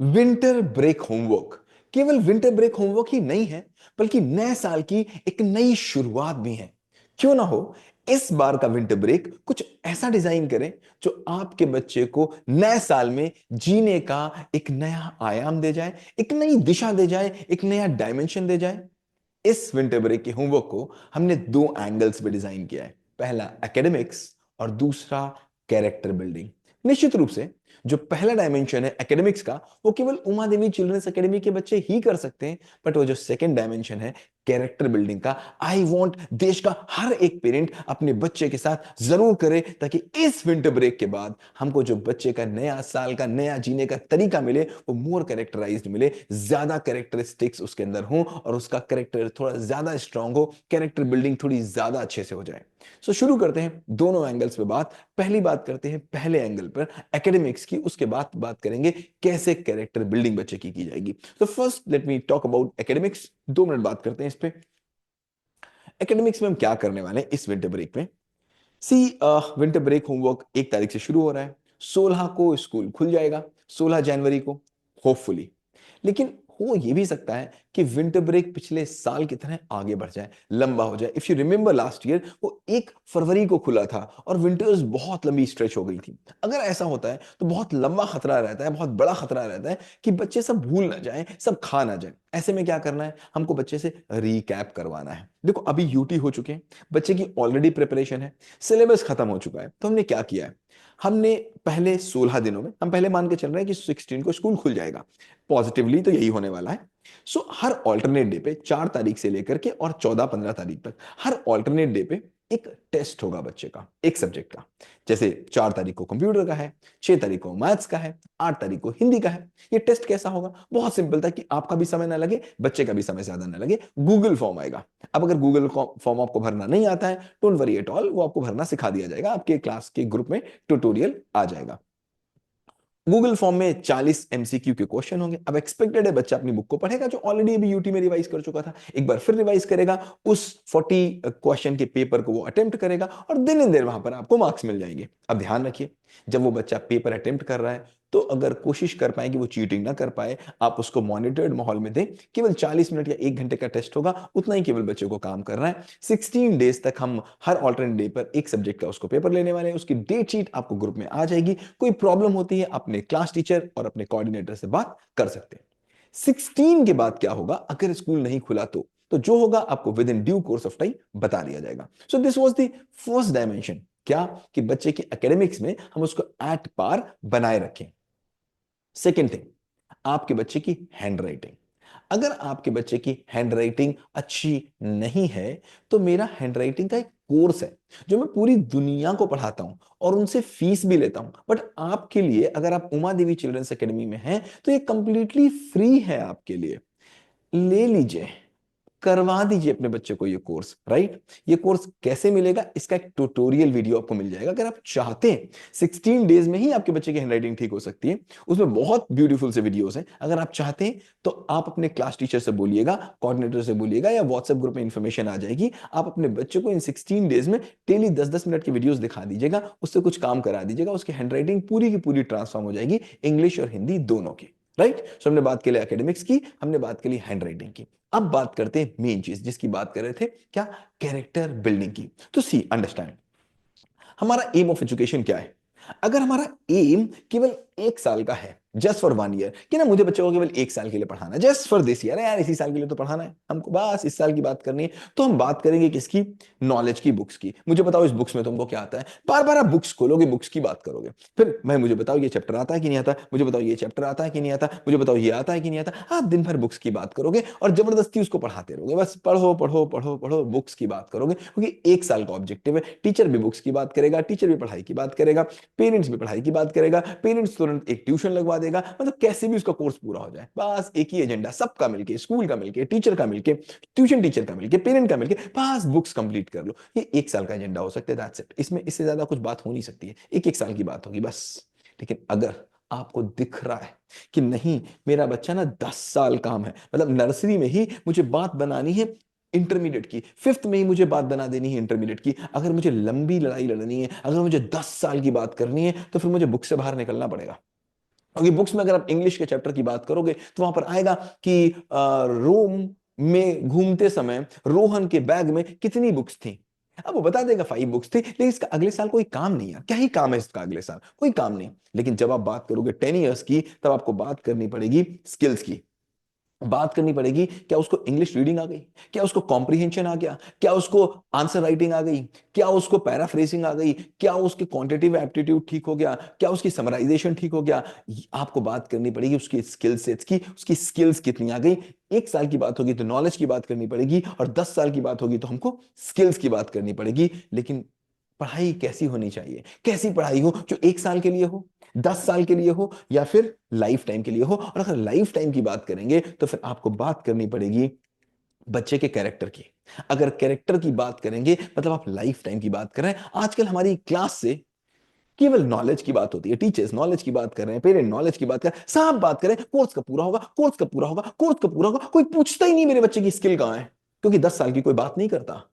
Winter break homework केवल winter break homework ही नहीं है, बल्कि नए साल की एक नई शुरुआत भी है। क्यों ना हो, इस बार का विंटर ब्रेक कुछ ऐसा डिजाइन करें जो आपके बच्चे को नए साल में जीने का एक नया आयाम दे जाए, एक नई दिशा दे जाए, एक नया डायमेंशन दे जाए। इस विंटर ब्रेक के होमवर्क को हमने दो एंगल्स पे डिजाइन किया है। पहला एकेडमिक्स और दूसरा कैरेक्टर बिल्डिंग। निश्चित रूप से जो पहला डायमेंशन है एकेडमिक्स का, वो केवल उमा देवी चिल्ड्रंस एकेडमी के बच्चे ही कर सकते हैं। बट वो जो सेकंड डायमेंशन है कैरेक्टर बिल्डिंग का, आई वांट देश का हर एक पेरेंट अपने बच्चे के साथ जरूर करे, ताकि इस विंटर ब्रेक के बाद हमको जो बच्चे का नया साल का नया जीने का तरीका मिले वो मोर कैरेक्टराइज्ड मिले, ज्यादा कैरेक्टरिस्टिक्स उसके अंदर हो और उसका कैरेक्टर थोड़ा ज्यादा स्ट्रांग हो, कैरेक्टर बिल्डिंग थोड़ी ज्यादा अच्छे से हो जाए। शुरू करते हैं दोनों एंगल्स पे बात। पहली बात करते हैं पहले एंगल पर एकेडमिक्स की, उसके बाद बात करेंगे कैसे कैरेक्टर बिल्डिंग बच्चे की जाएगी। तो first let me talk about academics. 2 minute बात करते हैं इस पे। एकेडमिक्स में हम क्या करने वाले हैं इस विंटर ब्रेक में। सी, विंटर ब्रेक होमवर्क 1 तारीख से शुरू हो रहा है। 16 को स्कूल खुल जाएगा, 16 जनवरी को होपफुली। लेकिन हो ये भी सकता है कि विंटर ब्रेक पिछले साल की तरह आगे बढ़ जाए, लंबा हो जाए। If you remember last year वो 1 फरवरी को खुला था और विंटर्स बहुत लंबी स्ट्रेच हो गई थी। अगर ऐसा होता है तो बहुत लंबा खतरा रहता है, बहुत बड़ा खतरा रहता है कि बच्चे सब भूल ना जाएं, सब खा ना जाएं। ऐसे में क्या करना है, हमको बच्चे से रिकैप करवाना है। देखो अभी यूटी हो चुके हैं, बच्चे की ऑलरेडी प्रिपरेशन है, सिलेबस खत्म हो चुका है। तो हमने क्या किया है, हमने पहले 16 दिनों में हम पहले मान के चल रहे हैं कि 16 को स्कूल खुल जाएगा। पॉजिटिवली तो यही होने वाला है। सो हर ऑल्टरनेट डे पे 4 तारीख से लेकर के और 14-15 तारीख तक हर ऑल्टरनेट डे पे एक टेस्ट होगा बच्चे का, एक सब्जेक्ट का। जैसे 4 तारीख को कंप्यूटर का है, 6 तारीख को मैथ्स का है, 8 तारीख को हिंदी का है। ये टेस्ट कैसा होगा, बहुत सिंपल था कि आपका भी समय ना लगे, बच्चे का भी समय ज्यादा ना लगे। गूगल फॉर्म आएगा। अब अगर गूगल फॉर्म आपको भरना नहीं आता है, डोंट वरी एट ऑल, वो आपको भरना सिखा दिया जाएगा। आपके क्लास के ग्रुप में ट्यूटोरियल आ जाएगा। गूगल फॉर्म में 40 एमसीक्यू के क्वेश्चन होंगे। अब एक्सपेक्टेड है बच्चा अपनी बुक को पढ़ेगा, जो ऑलरेडी अभी यूटी में रिवाइज कर चुका था, एक बार फिर रिवाइज करेगा, उस 40 क्वेश्चन के पेपर को वो अटेम्प्ट करेगा और दिन इन दिन वहां पर आपको मार्क्स मिल जाएंगे। अब ध्यान रखिए, जब वो बच्चा पेपर अटेम्प्ट कर रहा है तो अगर कोशिश कर पाए कि वो चीटिंग ना कर पाए, आप उसको मॉनिटर्ड माहौल में दें। केवल 40 मिनट या 1 घंटे का टेस्ट होगा, उतना ही केवल बच्चे को काम करना है। 16 डेज तक हम हर ऑल्टरनेट डे पर एक सब्जेक्ट का उसको पेपर लेने वाले हैं। उसकी डेट शीट आपको ग्रुप में आ जाएगी। कोई प्रॉब्लम होती है अपने क्लास टीचर और अपने कोऑर्डिनेटर से बात कर सकते हैं। 16 के बाद क्या होगा, अगर स्कूल नहीं खुला तो जो होगा आपको with in due course of time बता दिया जाएगा। So this was the first dimension, क्या कि बच्चे के एकेडमिक्स में हम उसको एट पार बनाए रखें। सेकेंड थिंग, आपके बच्चे की हैंड राइटिंग। अगर आपके बच्चे की हैंड राइटिंग अच्छी नहीं है तो मेरा हैंड राइटिंग का एक कोर्स है जो मैं पूरी दुनिया को पढ़ाता हूं और उनसे फीस भी लेता हूं। बट आपके लिए, अगर आप उमा देवी चिल्ड्रंस एकेडमी में हैं, तो ये कंप्लीटली फ्री है आपके लिए। ले लीजिए, करवा दीजिए अपने बच्चे को ये कोर्स। राइट, ये कोर्स कैसे मिलेगा, इसका एक ट्यूटोरियल वीडियो आपको मिल जाएगा। अगर आप चाहते हैं 16 डेज में ही आपके बच्चे की हैंडराइटिंग ठीक हो सकती है, उसमें बहुत ब्यूटीफुल से वीडियोस हैं। अगर आप चाहते हैं तो आप अपने क्लास टीचर से बोलिएगा, कोऑर्डिनेटर से बोलिएगा, या व्हाट्सएप ग्रुप में इंफॉर्मेशन आ जाएगी। आप अपने बच्चे को इन 16 डेज में डेली 10-10 मिनट की वीडियोस दिखा दीजिएगा, उससे कुछ काम करा दीजिएगा, उसकी हैंडराइटिंग पूरी की पूरी ट्रांसफॉर्म हो जाएगी, इंग्लिश और हिंदी दोनों की। राइट, सो हमने बात के लिए एकेडमिक्स की, हमने बात के लिए हैंडराइटिंग की। अब बात करते हैं मेन चीज जिसकी बात कर रहे थे, क्या, कैरेक्टर बिल्डिंग की। तो सी अंडरस्टैंड, हमारा एम ऑफ एजुकेशन क्या है। अगर हमारा एम केवल 1 साल का है, जस्ट फॉर 1 ईयर, कि ना मुझे बच्चों को केवल 1 साल के लिए पढ़ाना है, जस्ट फॉर दिस ईयर, यार इसी साल के लिए तो पढ़ाना है हमको, बस इस साल की बात करनी है, तो हम बात करेंगे किसकी, नॉलेज की, बुक्स की। मुझे बताओ इस बुक्स में तुमको क्या आता है। बार बार आप बुक्स खोलोगे, बुक्स की बात करोगे, फिर मैं, मुझे बताओ ये चैप्टर आता है कि नहीं आता, मुझे बताओ ये चैप्टर आता है कि नहीं आता, मुझे बताओ ये आता है कि नहीं आता। आप दिन भर बुक्स की बात करोगे और जबरदस्ती उसको पढ़ाते रहोगे, बस पढ़ो पढ़ो पढ़ो पढ़ो, बुक्स की बात करोगे, क्योंकि 1 साल का ऑब्जेक्टिव है। टीचर भी बुक्स की बात करेगा, टीचर भी पढ़ाई की बात करेगा, पेरेंट्स भी पढ़ाई की बात करेगा, पेरेंट्स तुरंत एक ट्यूशन लगवा देगा, मतलब कैसे भी उसका कोर्स पूरा हो जाए। बस एक ही एजेंडा, सबका मिलके, स्कूल का मिलके, टीचर का मिलके, ट्यूशन टीचर का मिलके, पेरेंट का मिलके, बस बुक्स कंप्लीट कर लो। ये 1 साल का एजेंडा हो सकता है, दैट्स इट। इसमें इससे ज्यादा कुछ बात हो नहीं सकती है, एक एक साल की बात होगी बस। लेकिन अगर आपको दिख रहा है कि नहीं, मेरा बच्चा ना 10 साल काम है, मतलब नर्सरी में ही मुझे बात बनानी है इंटरमीडिएट की, फिफ्थ में ही मुझे बात बना देनी है इंटरमीडिएट की, अगर मुझे लंबी लड़ाई लड़नी है, अगर मुझे 10 साल की बात करनी है, तो फिर मुझे बुक से बाहर निकलना पड़ेगा। क्योंकि बुक्स में अगर आप इंग्लिश के चैप्टर की बात करोगे तो वहां पर आएगा कि रोम में घूमते समय रोहन के बैग में कितनी बुक्स थी। अब वो बता देगा 5 बुक्स थी, लेकिन इसका अगले साल कोई काम नहीं है। क्या ही काम है इसका अगले साल, कोई काम नहीं। लेकिन जब आप बात करोगे 10 ईयर्स की, तब आपको बात करनी पड़ेगी स्किल्स की। बात करनी पड़ेगी, क्या उसको इंग्लिश रीडिंग आ गई, क्या उसको कॉम्प्रिहेंशन आ गया, क्या उसको आंसर राइटिंग आ गई, क्या उसको पैराफ्रेजिंग आ गई, क्या उसके क्वांटिटेटिव एप्टीट्यूड ठीक हो गया, क्या उसकी समराइजेशन ठीक हो गया। आपको बात करनी पड़ेगी उसकी स्किल सेट्स की, उसकी स्किल्स कितनी आ गई। 1 साल की बात होगी तो नॉलेज की बात करनी पड़ेगी, और 10 साल की बात होगी तो हमको स्किल्स की बात करनी पड़ेगी। लेकिन पढ़ाई कैसी होनी चाहिए, कैसी पढ़ाई हो जो 1 साल के लिए हो, 10 साल के लिए हो, या फिर लाइफ टाइम के लिए हो। और अगर लाइफ टाइम की बात करेंगे तो फिर आपको बात करनी पड़ेगी बच्चे के कैरेक्टर की। अगर कैरेक्टर की बात करेंगे मतलब आप लाइफ टाइम की बात कर रहे हैं। आजकल हमारी क्लास से केवल नॉलेज की बात होती है, टीचर्स नॉलेज की बात कर रहे हैं, पेरेंट नॉलेज की बात कर रहे हैं, सब बात करें कोर्स का पूरा होगा, कोर्स का पूरा होगा, कोर्स का पूरा होगा। कोई पूछता ही नहीं मेरे बच्चे की स्किल कहां है, क्योंकि 10 साल की कोई बात नहीं करता।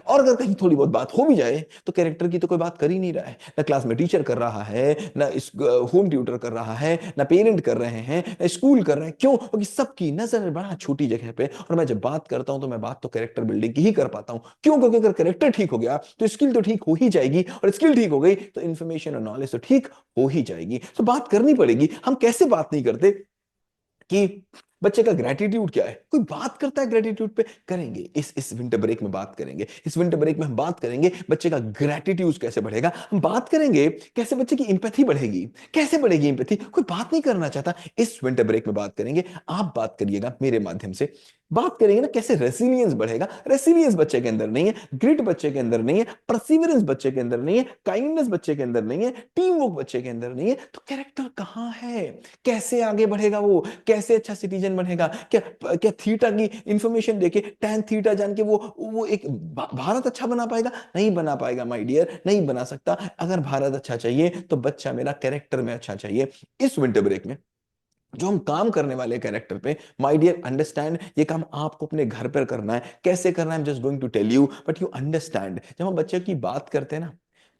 और अगर कहीं थोड़ी बहुत बात हो भी जाए तो कैरेक्टर की तो कोई बात कर ही नहीं रहा है। ना क्लास में टीचर कर रहा है, ना इस होम ट्यूटर कर रहा है, ना पेरेंट कर रहे हैं, ना स्कूल कर रहे हैं। क्यों? क्योंकि सबकी नजर बड़ा छोटी जगह पे। और मैं जब बात करता हूं तो मैं बात तो कैरेक्टर बिल्डिंग की ही कर पाता हूं। क्यों? क्योंकि अगर कैरेक्टर ठीक हो गया तो स्किल तो ठीक हो ही जाएगी, और स्किल ठीक हो गई तो इन्फॉर्मेशन और नॉलेज तो ठीक हो ही जाएगी। तो बात करनी पड़ेगी। हम कैसे बात नहीं करते कि बच्चे का ग्रेटिट्यूड क्या है। कोई बात करता है ग्रेटिट्यूड पे? करेंगे, इस विंटर ब्रेक में बात करेंगे। इस विंटर ब्रेक में हम बात करेंगे बच्चे का ग्रेटिट्यूड कैसे बढ़ेगा। हम बात करेंगे कैसे बच्चे की इंपैथी बढ़ेगी, कैसे बढ़ेगी इंपैथी। कोई बात नहीं करना चाहता, इस विंटर ब्रेक में बात करेंगे। आप बात करिएगा मेरे माध्यम से। बात करेंगे ना कैसे रेसिलियंस बढ़ेगा। रेसिलियंस बच्चे के अंदर नहीं है, ग्रिट बच्चे के अंदर नहीं है, परसिवरेंस बच्चे के अंदर नहीं है, काइंडनेस बच्चे के अंदर नहीं है, टीम वर्क बच्चे के अंदर नहीं है। तो कैरेक्टर कहां है? कैसे आगे बढ़ेगा वो, कैसे अच्छा सिटीजन बनेगा? क्या क्या थीटा की इंफॉर्मेशन देके, टैन थीटा जान के वो एक भारत अच्छा बना पाएगा? नहीं बना पाएगा माय डियर, नहीं बना सकता। अगर भारत अच्छा चाहिए तो बच्चा मेरा कैरेक्टर में अच्छा चाहिए। इस विंटर ब्रेक में जो हम काम करने वाले कैरेक्टर पे, माय डियर अंडरस्टैंड, ये काम आपको अपने घर पर करना है। कैसे करना है I am just going to tell you, but you understand. जब हम बच्चे की बात करते हैं ना,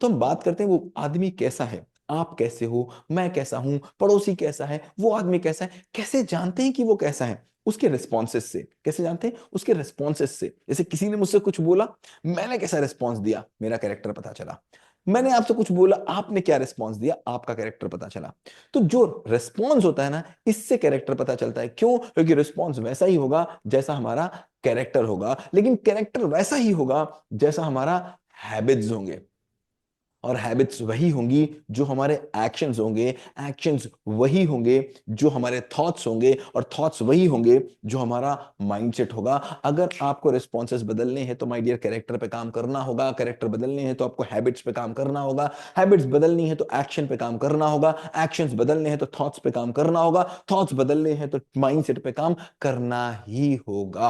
तो हम बात करते हैं वो आदमी कैसा है, आप कैसे हो, मैं कैसा हूं, पड़ोसी कैसा है, वो आदमी कैसा है। कैसे जानते हैं कि वो कैसा है? उसके रिस्पॉन्सेस से। कैसे जानते हैं? उसके रिस्पॉन्सेस से। जैसे किसी ने मुझसे कुछ बोला, मैंने कैसा रिस्पॉन्स दिया, मेरा कैरेक्टर पता चला। मैंने आपसे कुछ बोला, आपने क्या रिस्पॉन्स दिया, आपका कैरेक्टर पता चला। तो जो रिस्पॉन्स होता है ना, इससे कैरेक्टर पता चलता है। क्यों? क्योंकि रिस्पॉन्स वैसा ही होगा जैसा हमारा कैरेक्टर होगा, लेकिन कैरेक्टर वैसा ही होगा जैसा हमारा हैबिट्स होंगे। और हैबिट्स वही होंगी जो हमारे एक्शंस होंगे, एक्शंस वही होंगे जो हमारे थॉट्स होंगे, और थॉट्स वही होंगे जो हमारा माइंडसेट होगा। अगर आपको रिस्पॉन्सेस बदलने हैं तो माय डियर कैरेक्टर पे काम करना होगा। कैरेक्टर बदलने हैं तो आपको हैबिट्स पे काम करना होगा। हैबिट्स बदलनी है तो एक्शन पे काम करना होगा। एक्शंस बदलने हैं तो थॉट्स पे काम करना होगा। थॉट्स बदलने हैं तो माइंडसेट पे काम करना ही होगा।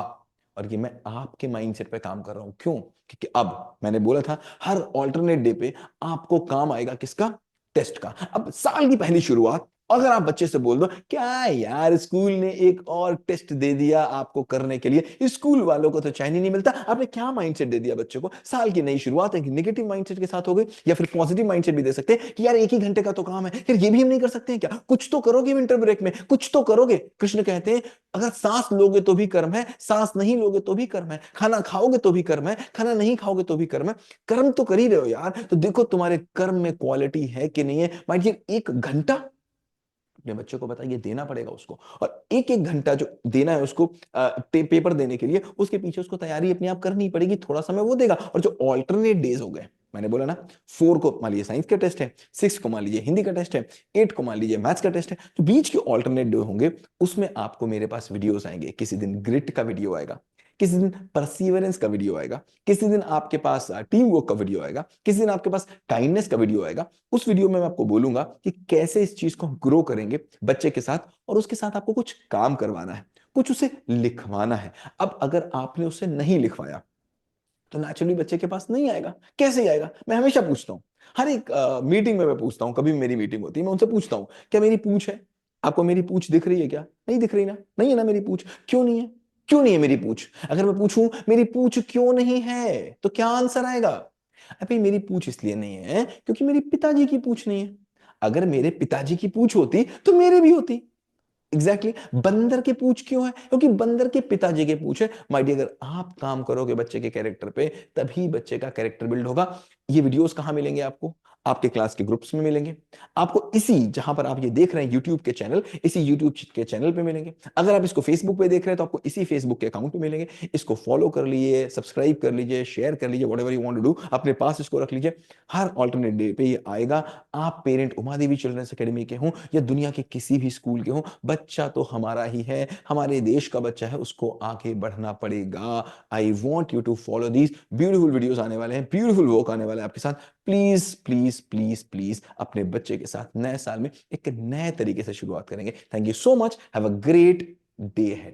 और ये मैं आपके माइंडसेट पे काम कर रहा हूं। क्यों? क्योंकि अब मैंने बोला था हर ऑल्टरनेट डे पे आपको काम आएगा किसका? टेस्ट का। अब साल की पहली शुरुआत, अगर आप बच्चे से बोल दो क्या यार स्कूल ने एक और टेस्ट दे दिया आपको करने के लिए, स्कूल वालों को तो चैन ही नहीं मिलता। आपने क्या माइंडसेट दे दिया बच्चे को? साल की नई शुरुआत एक नेगेटिव माइंडसेट के साथ हो गई, या फिर पॉजिटिव माइंडसेट भी दे सकते हैं कि यार 1 ही घंटे का तो काम है, फिर ये भी हम नहीं कर सकते हैं क्या? कुछ तो करोगे विंटर ब्रेक में, कुछ तो करोगे। कृष्ण कहते हैं अगर सांस लोगे तो भी कर्म है, सांस नहीं लोगे तो भी कर्म है, खाना खाओगे तो भी कर्म है, खाना नहीं खाओगे तो भी कर्म है। कर्म तो कर ही रहे हो यार, तो देखो तुम्हारे कर्म में क्वालिटी है कि नहीं है। माइंड 1 घंटा अपने बच्चे को बताइए देना पड़ेगा उसको। और एक एक घंटा जो देना है उसको पेपर देने के लिए, उसके पीछे उसको तैयारी अपने आप करनी पड़ेगी। थोड़ा समय वो देगा। और जो ऑल्टरनेट डेज हो गए, मैंने बोला ना 4 को मान लीजिए साइंस का टेस्ट है, 6 को मान लीजिए हिंदी का टेस्ट है, 8 को मान लीजिए मैथ्स का टेस्ट है, तो बीच के ऑल्टरनेट डे होंगे। उसमें आपको मेरे पास वीडियोस आएंगे। किसी दिन ग्रिट का वीडियो आएगा, किसी दिन परसीवरेंस का वीडियो आएगा, किसी दिन आपके पास टीम वर्क का वीडियो आएगा, किसी दिन आपके पास काइंडनेस का वीडियो आएगा। उस वीडियो में मैं आपको बोलूंगा कि कैसे इस चीज को ग्रो करेंगे बच्चे के साथ, और उसके साथ आपको कुछ काम करवाना है, कुछ उसे लिखवाना है। अब अगर आपने उसे नहीं लिखवाया तो नेचुरली बच्चे के पास नहीं आएगा। कैसे आएगा? मैं हमेशा पूछता हूँ, हर एक मीटिंग में मैं पूछता हूँ, कभी मेरी मीटिंग होती है मैं उनसे पूछता हूँ क्या मेरी पूछ है? आपको मेरी पूछ दिख रही है क्या? नहीं दिख रही ना? नहीं है ना मेरी पूछ? क्यों नहीं है? क्यों नहीं है मेरी पूछ? अगर मैं पूछूं मेरी पूछ क्यों नहीं है तो क्या आंसर आएगा? अभी मेरी पूछ इसलिए नहीं है क्योंकि मेरी पिताजी की पूछ नहीं है। अगर मेरे पिताजी की पूंछ होती तो मेरे भी होती। Exactly exactly. बंदर की पूंछ क्यों है? क्योंकि बंदर के पिताजी की पूंछ है। माय डियर, अगर आप काम करोगे बच्चे के कैरेक्टर पे, तभी बच्चे का कैरेक्टर बिल्ड होगा। ये वीडियोस कहां मिलेंगे आपको? आपके क्लास के ग्रुप्स में मिलेंगे। आपको इसी, जहां पर आप ये देख रहे हैं यूट्यूब के चैनल, इसी यूट्यूब के चैनल पे मिलेंगे। अगर आप इसको फेसबुक पे देख रहे हैं तो आपको इसी फेसबुक के अकाउंट पे मिलेंगे। इसको फॉलो कर लीजिए, सब्सक्राइब कर लीजिए, शेयर कर लीजिए, whatever you want to do, अपने पास इसको रख लीजिए। हर ऑल्टरनेट डे पे ये आएगा। आप parent Uma Devi children's academy के हों या दुनिया के किसी भी स्कूल के हों, बच्चा तो हमारा ही है, हमारे देश का बच्चा है, उसको आगे बढ़ना पड़ेगा। I want you to follow these beautiful videos आने वाले हैं, ब्यूटीफुल वर्क आने वाले हैं आपके साथ। प्लीज प्लीज प्लीज प्लीज अपने बच्चे के साथ नए साल में एक नए तरीके से शुरुआत करेंगे। Thank you so much, have a great day ahead.